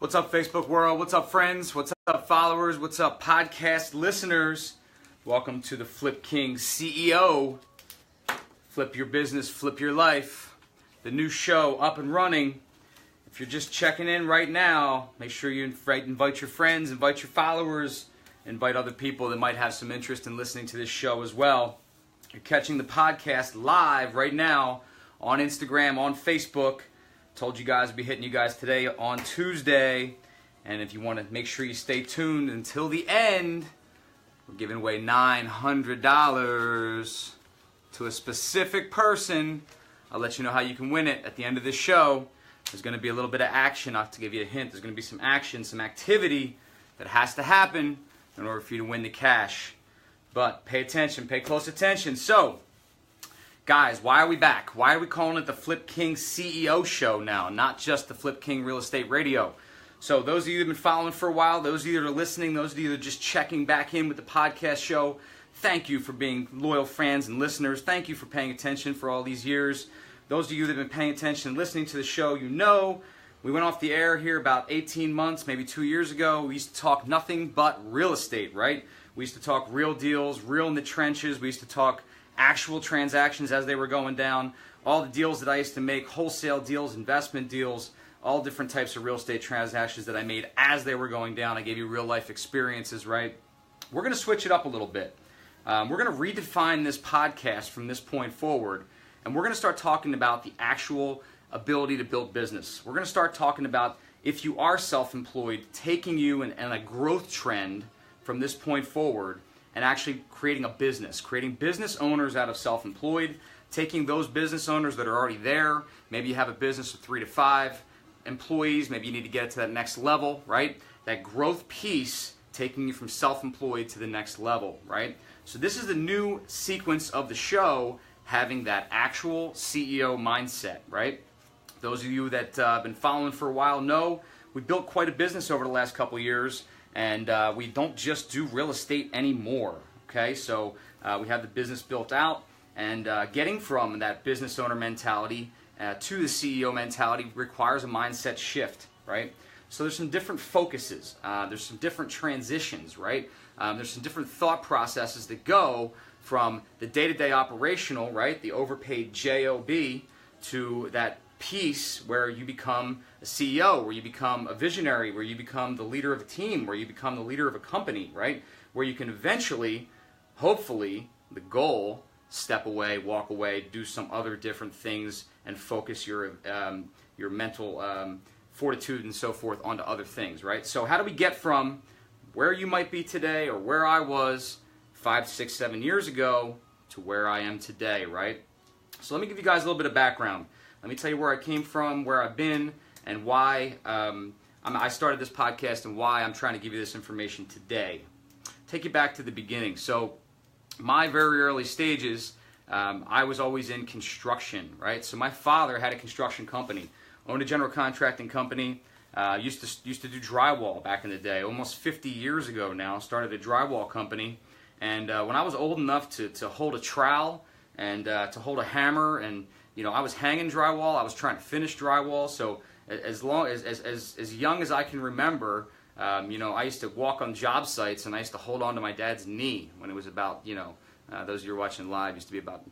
What's up, Facebook world? What's up, friends? What's up, followers? What's up, podcast listeners? Welcome to the Flip King CEO. Flip your business, flip your life. The new show up and running. If you're just checking in right now, make sure you invite your friends, invite your followers, invite other people that might have some interest in listening to this show as well. You're catching the podcast live right now on Instagram, on Facebook. Told you guys I'd be hitting you guys today on Tuesday. And if you want to make sure you stay tuned until the end, we're giving away $900 to a specific person. I'll let you know how you can win it at the end of this show. There's going to be a little bit of action. I'll have to give you a hint. There's going to be some action, some activity that has to happen in order for you to win the cash. But pay attention, pay close attention. So, guys, why are we back? Why are we calling it the Flip King CEO show now, not just the Flip King Real Estate Radio? So those of you that have been following for a while, those of you that are listening, those of you that are just checking back in with the podcast show, thank you for being loyal fans and listeners. Thank you for paying attention for all these years. Those of you that have been paying attention and listening to the show, you know we went off the air here about 18 months, maybe 2 years ago. We used to talk nothing but real estate, right? We used to talk real deals, real in the trenches. We used to talk actual transactions as they were going down, all the deals that I used to make, wholesale deals, investment deals, all different types of real estate transactions that I made as they were going down. I gave you real life experiences, right? We're going to switch it up a little bit. We're going to redefine this podcast from this point forward, and we're going to start talking about the actual ability to build business. We're going to start talking about, if you are self-employed, taking you in a growth trend from this point forward and actually creating a business, creating business owners out of self-employed, taking those business owners that are already there. Maybe you have a business of 3 to 5 employees. Maybe you need to get it to that next level, right? That growth piece taking you from self-employed to the next level, right? So this is the new sequence of the show, having that actual CEO mindset, right? Those of you that have been following for a while know we built quite a business over the last couple of years. And we don't just do real estate anymore, okay? So we have the business built out, and getting from that business owner mentality to the CEO mentality requires a mindset shift, right? So there's some different focuses. There's some different transitions, right? There's some different thought processes that go from the day-to-day operational, right, the overpaid job, to that piece where you become a CEO, where you become a visionary, where you become the leader of a team, where you become the leader of a company, right? Where you can eventually, hopefully, the goal, step away, walk away, do some other different things, and focus your mental fortitude and so forth onto other things, right? So how do we get from where you might be today or where I was 5, 6, 7 years ago to where I am today, right? So let me give you guys a little bit of background. Let me tell you where I came from, where I've been, and why I started this podcast and why I'm trying to give you this information today. Take you back to the beginning. So my very early stages, I was always in construction, right? So my father had a construction company, owned a general contracting company, used to do drywall back in the day, almost 50 years ago now, started a drywall company. And when I was old enough to hold a trowel and to hold a hammer, and I was hanging drywall, I was trying to finish drywall. So as young as I can remember, I used to walk on job sites, and I used to hold on to my dad's knee when it was about, those of you who are watching live, used to be about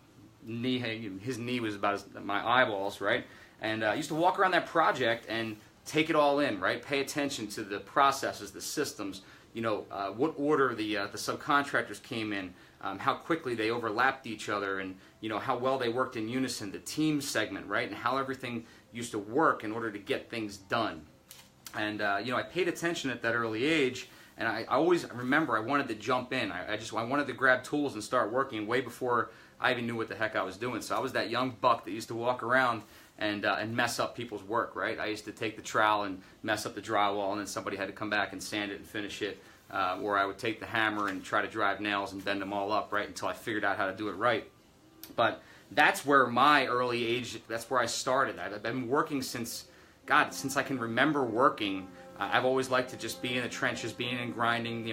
knee. His knee was about my eyeballs, right? And I used to walk around that project and take it all in, right? Pay attention to the processes, the systems, what order the subcontractors came in, how quickly they overlapped each other, and how well they worked in unison, the team segment, right? And how everything used to work in order to get things done. And I paid attention at that early age, and I always remember I wanted to jump in. I wanted to grab tools and start working way before I even knew what the heck I was doing. So I was that young buck that used to walk around and mess up people's work, right? I used to take the trowel and mess up the drywall, and then somebody had to come back and sand it and finish it. Or I would take the hammer and try to drive nails and bend them all up, right, until I figured out how to do it right. But that's where my early age, that's where I started. I've been working since I can remember working. I've always liked to just be in the trenches, being and grinding,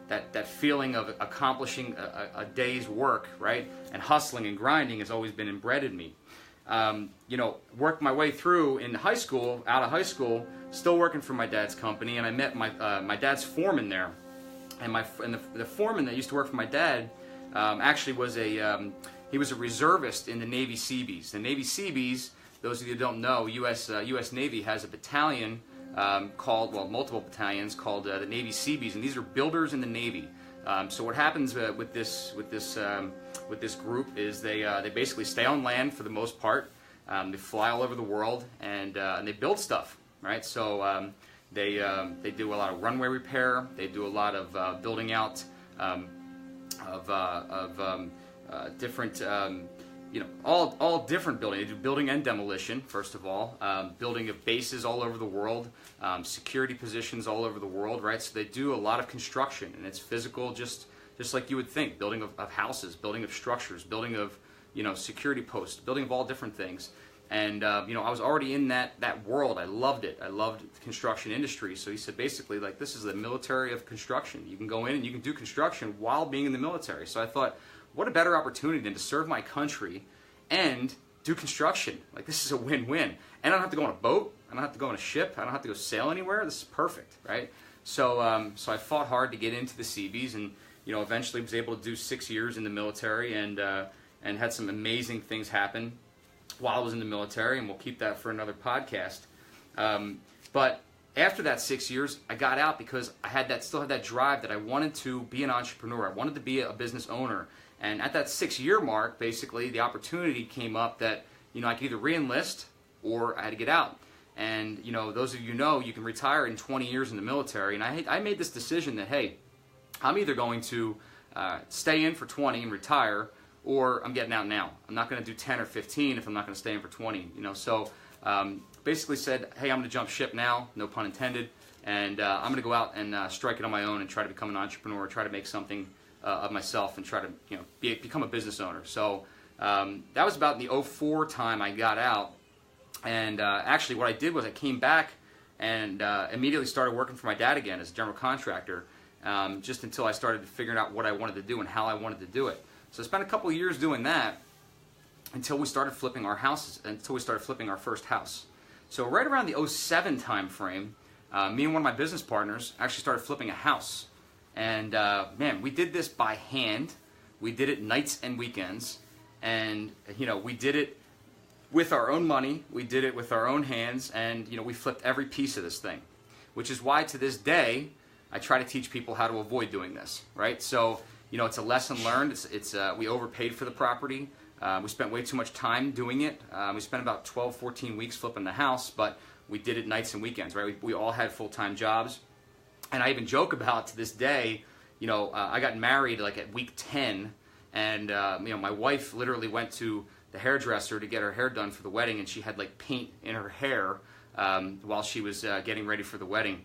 that feeling of accomplishing a day's work, right? And hustling and grinding has always been inbred in me. worked my way through in high school, out of high school, still working for my dad's company, and I met my dad's foreman there. And the foreman that used to work for my dad actually was he was a reservist in the Navy Seabees. The Navy Seabees, those of you who don't know, U.S. Navy has a battalion multiple battalions called the Navy Seabees, and these are builders in the Navy. So what happens with this group is they basically stay on land for the most part. They fly all over the world and they build stuff, right? So they do a lot of runway repair. They do a lot of building out different all different building. They do building and demolition, first of all, building of bases all over the world, security positions all over the world, right? So they do a lot of construction, and it's physical, just like you would think, building of houses, building of structures, building of security posts, building of all different things. And I was already in that world. I loved it. I loved the construction industry. So he said basically, like, this is the military of construction. You can go in and you can do construction while being in the military. So I thought, what a better opportunity than to serve my country and do construction. Like, this is a win-win. And I don't have to go on a boat. I don't have to go on a ship. I don't have to go sail anywhere. This is perfect, right? So so I fought hard to get into the Seabees, and eventually was able to do 6 years in the military, and had some amazing things happen while I was in the military, and we'll keep that for another podcast. But after that 6 years, I got out because I still had that drive that I wanted to be an entrepreneur. I wanted to be a business owner. And at that 6-year mark, basically, the opportunity came up that, I could either re-enlist or I had to get out. And, those of you know, you can retire in 20 years in the military. And I made this decision that, hey, I'm either going to stay in for 20 and retire, or I'm getting out now. I'm not going to do 10 or 15 if I'm not going to stay in for 20. So basically said, hey, I'm going to jump ship now, no pun intended, and I'm going to go out and strike it on my own and try to become an entrepreneur, try to make something of myself, and try to become a business owner. So that was about the 2004 time I got out. And actually what I did was I came back and immediately started working for my dad again as a general contractor, just until I started figuring out what I wanted to do and how I wanted to do it. So I spent a couple of years doing that until we started flipping our houses, until we started flipping our first house. So right around the 2007 time frame, me and one of my business partners actually started flipping a house. And man, we did this by hand. We did it nights and weekends. And we did it with our own money. We did it with our own hands. And we flipped every piece of this thing, which is why to this day I try to teach people how to avoid doing this, right? So it's a lesson learned. We overpaid for the property. We spent way too much time doing it. We spent about 12, 14 weeks flipping the house, but we did it nights and weekends, right? We all had full-time jobs. And I even joke about, to this day, I got married like at week 10, and my wife literally went to the hairdresser to get her hair done for the wedding, and she had like paint in her hair while she was getting ready for the wedding.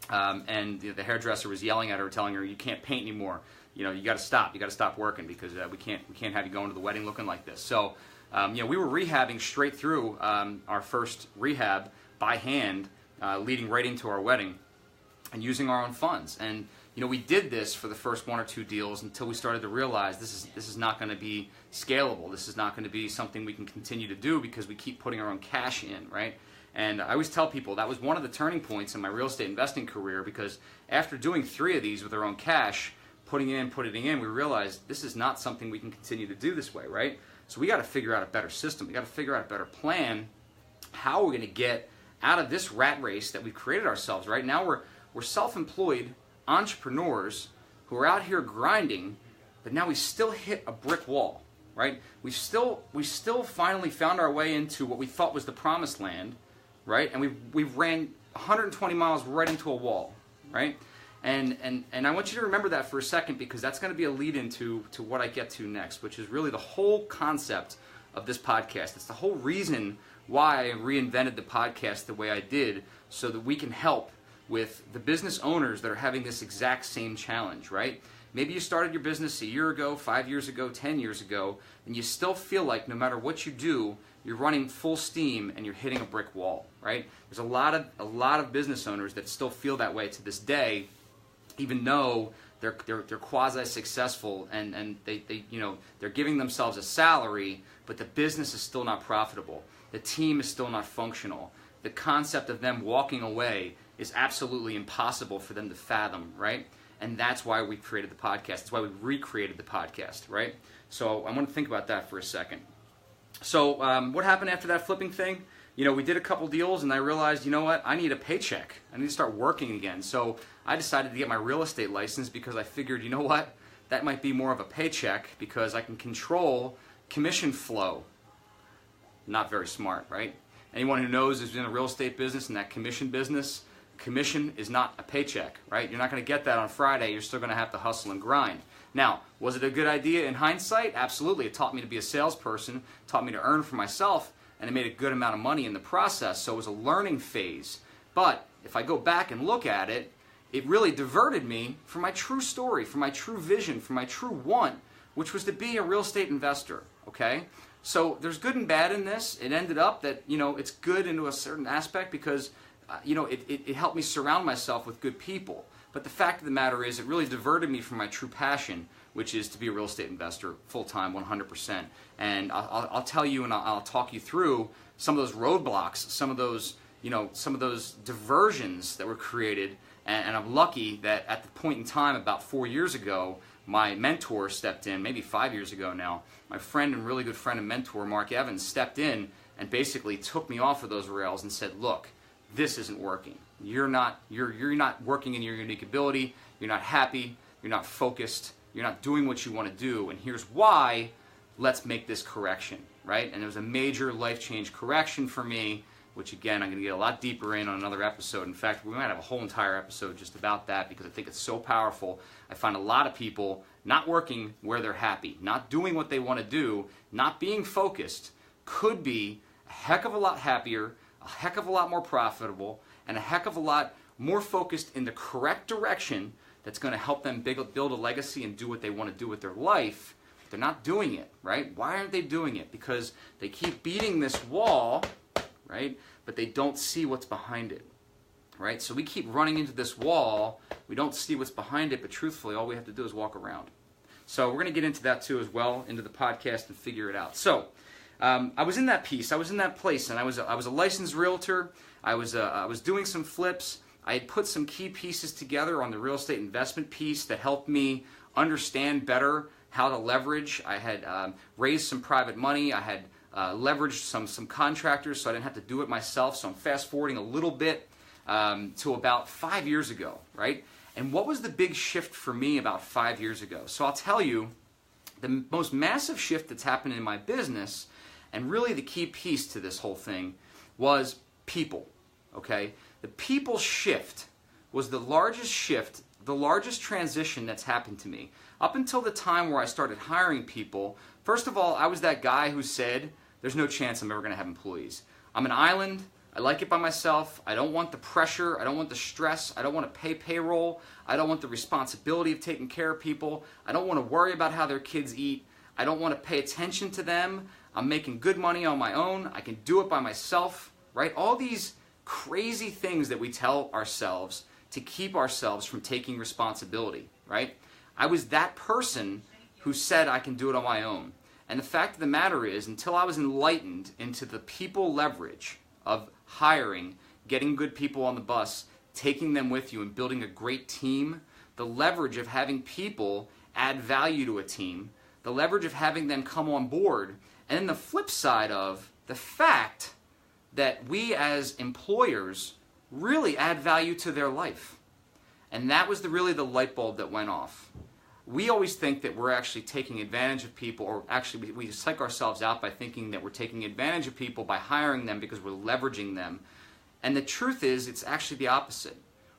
And the hairdresser was yelling at her, telling her, "You can't paint anymore. You got to stop. You got to stop working because we can't have you going to the wedding looking like this." So, we were rehabbing straight through our first rehab by hand, leading right into our wedding, and using our own funds. And we did this for the first 1 or 2 deals until we started to realize this is not going to be scalable. This is not going to be something we can continue to do because we keep putting our own cash in, right? And I always tell people that was one of the turning points in my real estate investing career, because after doing 3 of these with our own cash, putting in, we realized this is not something we can continue to do this way, right? So we got to figure out a better system. We got to figure out a better plan. How we're going to get out of this rat race that we've created ourselves, right? Now we're self-employed entrepreneurs who are out here grinding, but now we still hit a brick wall, right? We still finally found our way into what we thought was the promised land, right? And we ran 120 miles right into a wall, right? And I want you to remember that for a second, because that's going to be a lead into what I get to next, which is really the whole concept of this podcast. It's the whole reason why I reinvented the podcast the way I did, so that we can help with the business owners that are having this exact same challenge, right? Maybe you started your business a year ago, 5 years ago, 10 years ago, and you still feel like no matter what you do, you're running full steam and you're hitting a brick wall, right? There's a lot of business owners that still feel that way to this day, even though they're quasi-successful, and they you know, they're giving themselves a salary, but the business is still not profitable. The team is still not functional. The concept of them walking away is absolutely impossible for them to fathom, right? And that's why we created the podcast. That's why we recreated the podcast, right? So I want to think about that for a second. So what happened after that flipping thing? You know, we did a couple deals, and I realized, you know what? I need a paycheck. I need to start working again. So I decided to get my real estate license because I figured, you know what? That might be more of a paycheck because I can control commission flow. Not very smart, right? Anyone who knows is in the real estate business and that commission business, commission is not a paycheck, right? You're not going to get that on Friday. You're still going to have to hustle and grind. Now, was it a good idea in hindsight? Absolutely. It taught me to be a salesperson, taught me to earn for myself, and it made a good amount of money in the process, so it was a learning phase. But if I go back and look at it, it really diverted me from my true story, from my true vision, from my true want, which was to be a real estate investor, okay? So there's good and bad in this. It ended up that, you know, it's good into a certain aspect because, you know, it helped me surround myself with good people. But the fact of the matter is it really diverted me from my true passion, which is to be a real estate investor full-time, 100%. And I'll tell you and I'll talk you through some of those roadblocks, some of those, you know, some of those diversions that were created. And I'm lucky that at the point in time about 4 years ago, my mentor stepped in, maybe 5 years ago now. My friend and really good friend and mentor, Mark Evans, stepped in and basically took me off of those rails and said, look, this isn't working. You're not working in your unique ability. You're not happy. You're not focused. You're not doing what you want to do. And here's why. Let's make this correction, right? And it was a major life change correction for me, which again, I'm going to get a lot deeper in on another episode. In fact, we might have a whole entire episode just about that because I think it's so powerful. I find a lot of people not working where they're happy, not doing what they want to do, not being focused, could be a heck of a lot happier, a heck of a lot more profitable, and a heck of a lot more focused in the correct direction that's going to help them build a legacy and do what they want to do with their life. But they're not doing it, right? Why aren't they doing it? Because they keep beating this wall, right? But they don't see what's behind it, right? So we keep running into this wall. We don't see what's behind it, but truthfully, all we have to do is walk around. So we're going to get into that too as well, into the podcast and figure it out. So I was in that piece. I was in that place, and I was a licensed realtor. I was doing some flips. I had put some key pieces together on the real estate investment piece that helped me understand better how to leverage. I had raised some private money. I had leveraged some contractors, so I didn't have to do it myself. So I'm fast forwarding a little bit to about 5 years ago, right? And what was the big shift for me about 5 years ago? So I'll tell you, the most massive shift that's happened in my business, and really the key piece to this whole thing, was people, okay? The people shift was the largest shift, the largest transition that's happened to me. Up until the time where I started hiring people, first of all, I was that guy who said, there's no chance I'm ever going to have employees. I'm an island. I like it by myself. I don't want the pressure. I don't want the stress. I don't want to pay payroll. I don't want the responsibility of taking care of people. I don't want to worry about how their kids eat. I don't want to pay attention to them. I'm making good money on my own. I can do it by myself, right? All these crazy things that we tell ourselves to keep ourselves from taking responsibility, right? I was that person who said I can do it on my own. And the fact of the matter is, until I was enlightened into the people leverage of hiring, getting good people on the bus, taking them with you and building a great team, the leverage of having people add value to a team, the leverage of having them come on board, and then the flip side of the fact that we as employers really add value to their life. And that was really the light bulb that went off. We always think that we're actually taking advantage of people, or actually we psych ourselves out by thinking that we're taking advantage of people by hiring them because we're leveraging them. And the truth is, it's actually the opposite.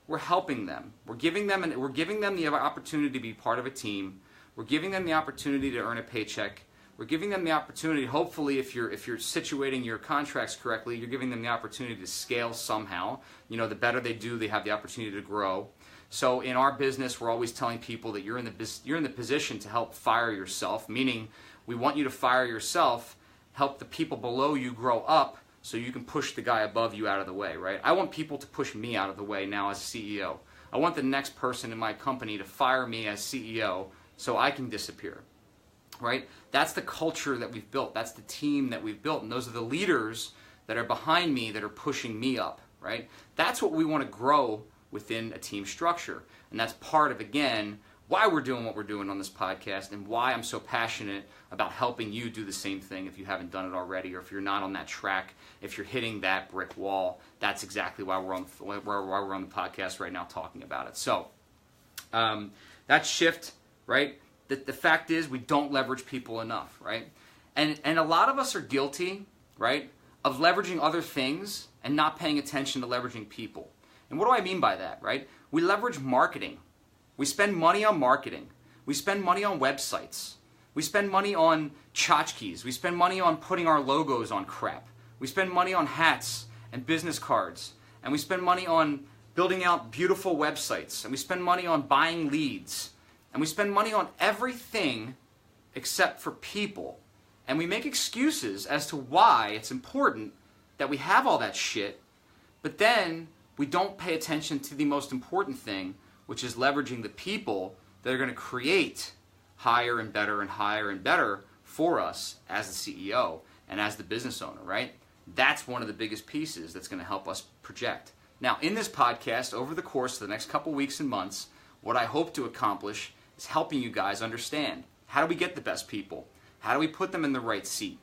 We're helping them. We're giving them the opportunity to be part of a team. We're giving them the opportunity to earn a paycheck. We're giving them the opportunity, hopefully, if you're situating your contracts correctly, you're giving them the opportunity to scale somehow. You know, the better they do, they have the opportunity to grow. So in our business, we're always telling people that you're in the position to help fire yourself, meaning we want you to fire yourself, help the people below you grow up so you can push the guy above you out of the way, right? I want people to push me out of the way now as CEO. I want the next person in my company to fire me as CEO so I can disappear, right? That's the culture that we've built. That's the team that we've built. And those are the leaders that are behind me that are pushing me up, right? That's what we want to grow within a team structure. And that's part of, again, why we're doing what we're doing on this podcast and why I'm so passionate about helping you do the same thing if you haven't done it already, or if you're not on that track, if you're hitting that brick wall. That's exactly why we're on the podcast right now talking about it. So that shift, right? The fact is we don't leverage people enough, right? And a lot of us are guilty, right, of leveraging other things and not paying attention to leveraging people. And what do I mean by that, right? We leverage marketing. We spend money on marketing. We spend money on websites. We spend money on tchotchkes. We spend money on putting our logos on crap. We spend money on hats and business cards. And we spend money on building out beautiful websites. And we spend money on buying leads. And we spend money on everything except for people. And we make excuses as to why it's important that we have all that shit, but then we don't pay attention to the most important thing, which is leveraging the people that are going to create higher and better for us as the CEO and as the business owner, right? That's one of the biggest pieces that's going to help us project. Now, in this podcast, over the course of the next couple weeks and months, what I hope to accomplish is helping you guys understand, how do we get the best people? How do we put them in the right seat?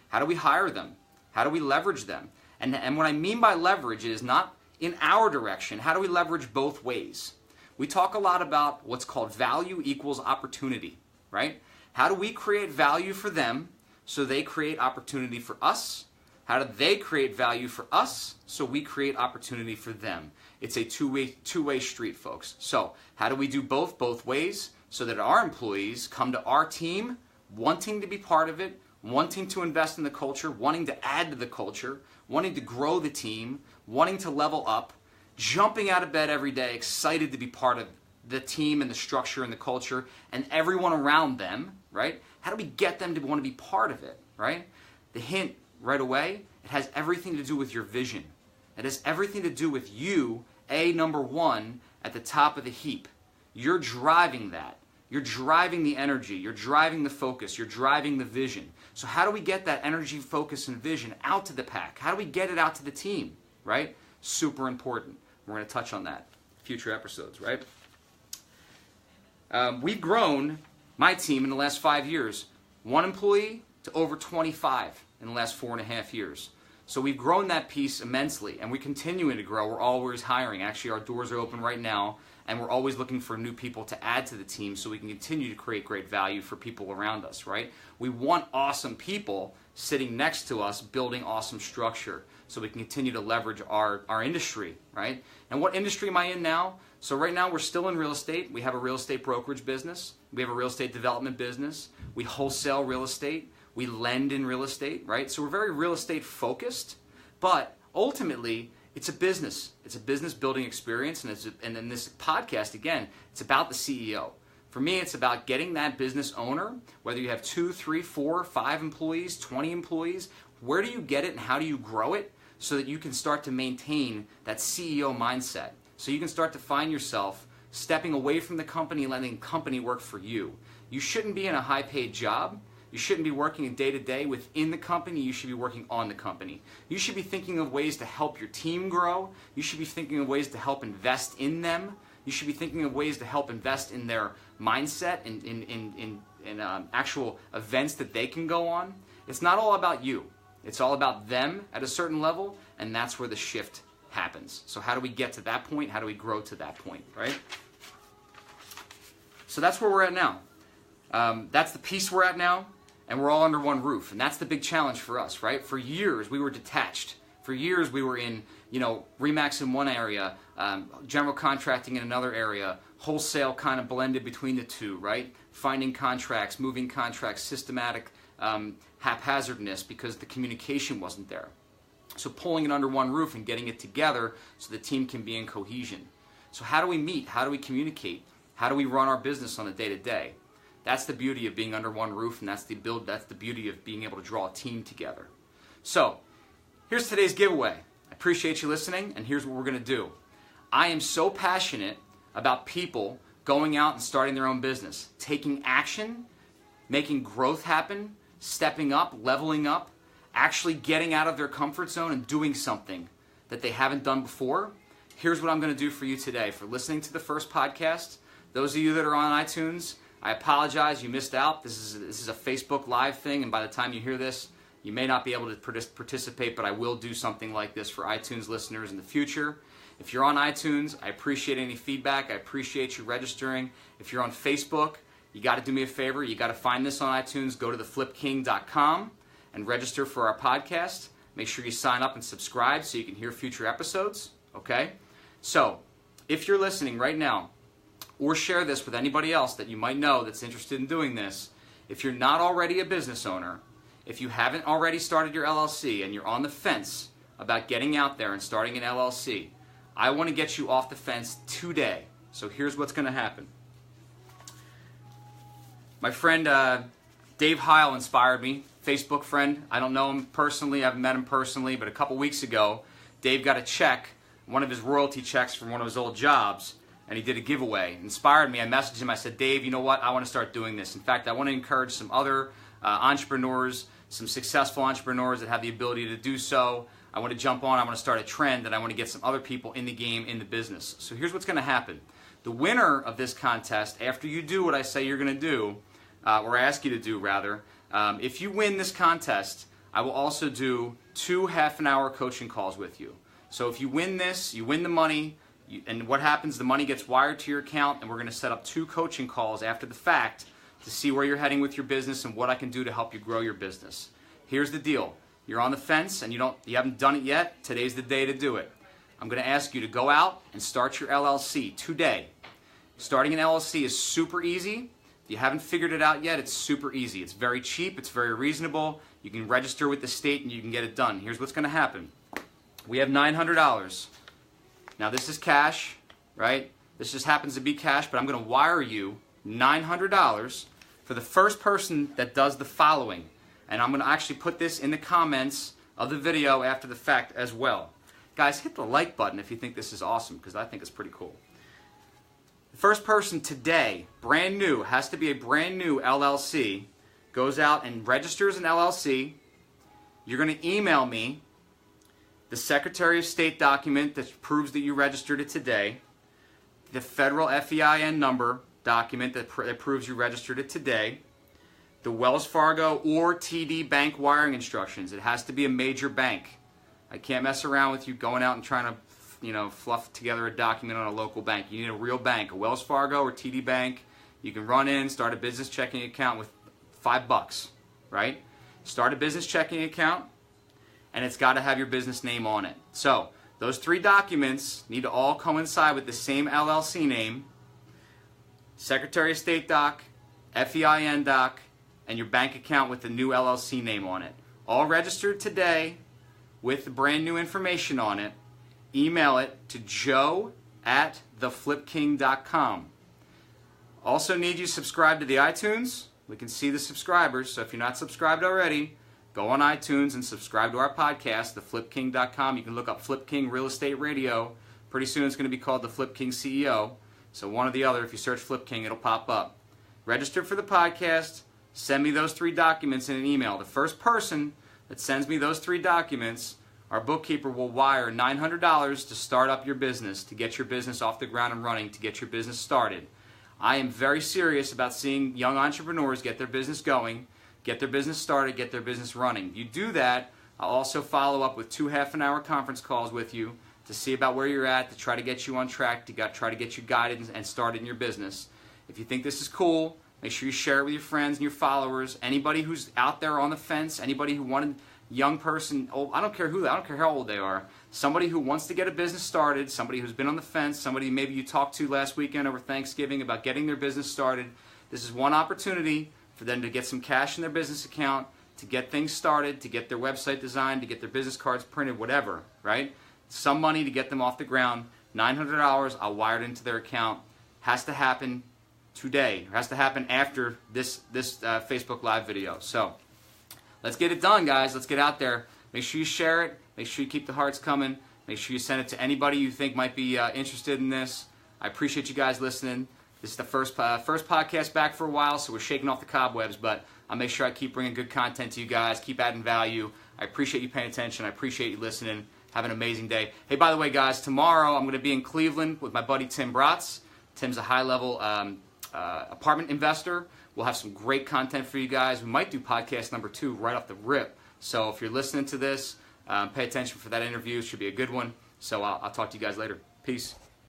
How do we hire them? How do we leverage them? And what I mean by leverage is not in our direction. How do we leverage both ways? We talk a lot about what's called value equals opportunity, right? How do we create value for them so they create opportunity for us? How do they create value for us so we create opportunity for them? It's a two-way street, folks. So how do we do both ways so that our employees come to our team wanting to be part of it, wanting to invest in the culture, wanting to add to the culture, wanting to grow the team, wanting to level up, jumping out of bed every day, excited to be part of the team and the structure and the culture and everyone around them, right? How do we get them to want to be part of it, right? The hint right away, it has everything to do with your vision. It has everything to do with you, number one, at the top of the heap. You're driving that. You're driving the energy. You're driving the focus. You're driving the vision. So how do we get that energy, focus, and vision out to the pack? How do we get it out to the team, right? Super important. We're going to touch on that in future episodes, right? We've grown my team in the last 5 years, 1 employee to over 25 in the last 4.5 years. So we've grown that piece immensely, and we're continuing to grow. We're always hiring. Actually, our doors are open right now, and we're always looking for new people to add to the team so we can continue to create great value for people around us, right? We want awesome people sitting next to us building awesome structure so we can continue to leverage our industry, right? And what industry am I in now? So right now we're still in real estate. We have a real estate brokerage business. We have a real estate development business. We wholesale real estate. We lend in real estate, right? So we're very real estate focused, but ultimately it's a business. It's a business building experience, and in this podcast, again, it's about the CEO. For me, it's about getting that business owner, whether you have 2, 3, 4, 5 employees, 20 employees, where do you get it and how do you grow it so that you can start to maintain that CEO mindset? So you can start to find yourself stepping away from the company and letting the company work for you. You shouldn't be in a high-paid job. You shouldn't be working day-to-day within the company. You should be working on the company. You should be thinking of ways to help your team grow. You should be thinking of ways to help invest in them. You should be thinking of ways to help invest in their mindset, in actual events that they can go on. It's not all about you. It's all about them at a certain level, and that's where the shift happens. So how do we get to that point? How do we grow to that point, right? So that's where we're at now. That's the piece we're at now. And we're all under one roof, and that's the big challenge for us, right? For years, we were detached. For years, we were in, Remax in one area, general contracting in another area, wholesale kind of blended between the two, right? Finding contracts, moving contracts, systematic haphazardness because the communication wasn't there. So pulling it under one roof and getting it together so the team can be in cohesion. So how do we meet? How do we communicate? How do we run our business on a day-to-day? That's the beauty of being under one roof, and that's the beauty of being able to draw a team together. So, here's today's giveaway. I appreciate you listening, and here's what we're going to do. I am so passionate about people going out and starting their own business, taking action, making growth happen, stepping up, leveling up, actually getting out of their comfort zone and doing something that they haven't done before. Here's what I'm going to do for you today. For listening to the first podcast, those of you that are on iTunes, I apologize, you missed out. This is a Facebook Live thing, and by the time you hear this, you may not be able to participate, but I will do something like this for iTunes listeners in the future. If you're on iTunes, I appreciate any feedback. I appreciate you registering. If you're on Facebook, you got to do me a favor. You got to find this on iTunes. Go to theflipking.com and register for our podcast. Make sure you sign up and subscribe so you can hear future episodes. Okay? So, if you're listening right now, or share this with anybody else that you might know that's interested in doing this, if you're not already a business owner, if you haven't already started your LLC and you're on the fence about getting out there and starting an LLC, I want to get you off the fence today. So here's what's going to happen. My friend Dave Heil inspired me, Facebook friend. I don't know him personally, I haven't met him personally, but a couple weeks ago, Dave got a check, one of his royalty checks from one of his old jobs, and he did a giveaway. It inspired me. I messaged him. I said, Dave, you know what? I want to start doing this. In fact, I want to encourage some other entrepreneurs, some successful entrepreneurs that have the ability to do so. I want to jump on. I want to start a trend, and I want to get some other people in the game, in the business. So here's what's going to happen. The winner of this contest, after you do what I say you're going to do, or ask you to do rather, if you win this contest, I will also do 2 half-an-hour coaching calls with you. So if you win this, you win the money, and what happens, the money gets wired to your account, and we're going to set up 2 coaching calls after the fact to see where you're heading with your business and what I can do to help you grow your business. Here's the deal. You're on the fence and you haven't done it yet. Today's the day to do it. I'm going to ask you to go out and start your LLC today. Starting an LLC is super easy. If you haven't figured it out yet, it's super easy. It's very cheap. It's very reasonable. You can register with the state and you can get it done. Here's what's going to happen. We have $900. Now this is cash, right? This just happens to be cash, but I'm going to wire you $900 for the first person that does the following. And I'm going to actually put this in the comments of the video after the fact as well. Guys, hit the like button if you think this is awesome, because I think it's pretty cool. The first person today, brand new, has to be a brand new LLC, goes out and registers an LLC. You're going to email me the Secretary of State document that proves that you registered it today, the federal FEIN number document that proves you registered it today, the Wells Fargo or TD bank wiring instructions. It has to be a major bank. I can't mess around with you going out and trying to, fluff together a document on a local bank. You need a real bank, a Wells Fargo or TD bank. You can run in, start a business checking account with $5, right? Start a business checking account, and it's got to have your business name on it. So those 3 documents need to all coincide with the same LLC name, Secretary of State doc, FEIN doc, and your bank account with the new LLC name on it. All registered today with the brand new information on it. Email it to joe@theflipking.com. Also need you subscribe to the iTunes. We can see the subscribers, so if you're not subscribed already, go on iTunes and subscribe to our podcast, theflipking.com. You can look up Flip King Real Estate Radio. Pretty soon it's going to be called the Flip King CEO. So one or the other, if you search Flip King, it'll pop up. Register for the podcast. Send me those 3 documents in an email. The first person that sends me those 3 documents, our bookkeeper will wire $900 to start up your business, to get your business off the ground and running, to get your business started. I am very serious about seeing young entrepreneurs get their business going, get their business started, get their business running. If you do that, I'll also follow up with 2 half-an-hour conference calls with you to see about where you're at, to try to get you on track, to try to get you guided and started in your business. If you think this is cool, make sure you share it with your friends and your followers. Anybody who's out there on the fence, anybody who wanted, young person, old, I don't care how old they are, somebody who wants to get a business started, somebody who's been on the fence, somebody maybe you talked to last weekend over Thanksgiving about getting their business started. This is one opportunity for them to get some cash in their business account, to get things started, to get their website designed, to get their business cards printed, whatever, right? Some money to get them off the ground. $900, I'll wire it into their account. Has to happen today. It has to happen after this Facebook Live video. So let's get it done, guys. Let's get out there. Make sure you share it. Make sure you keep the hearts coming. Make sure you send it to anybody you think might be interested in this. I appreciate you guys listening. This is the first podcast back for a while, so we're shaking off the cobwebs, but I'll make sure I keep bringing good content to you guys, keep adding value. I appreciate you paying attention. I appreciate you listening. Have an amazing day. Hey, by the way, guys, tomorrow I'm going to be in Cleveland with my buddy Tim Bratz. Tim's a high-level apartment investor. We'll have some great content for you guys. We might do podcast number 2 right off the rip. So if you're listening to this, pay attention for that interview. It should be a good one. So I'll talk to you guys later. Peace.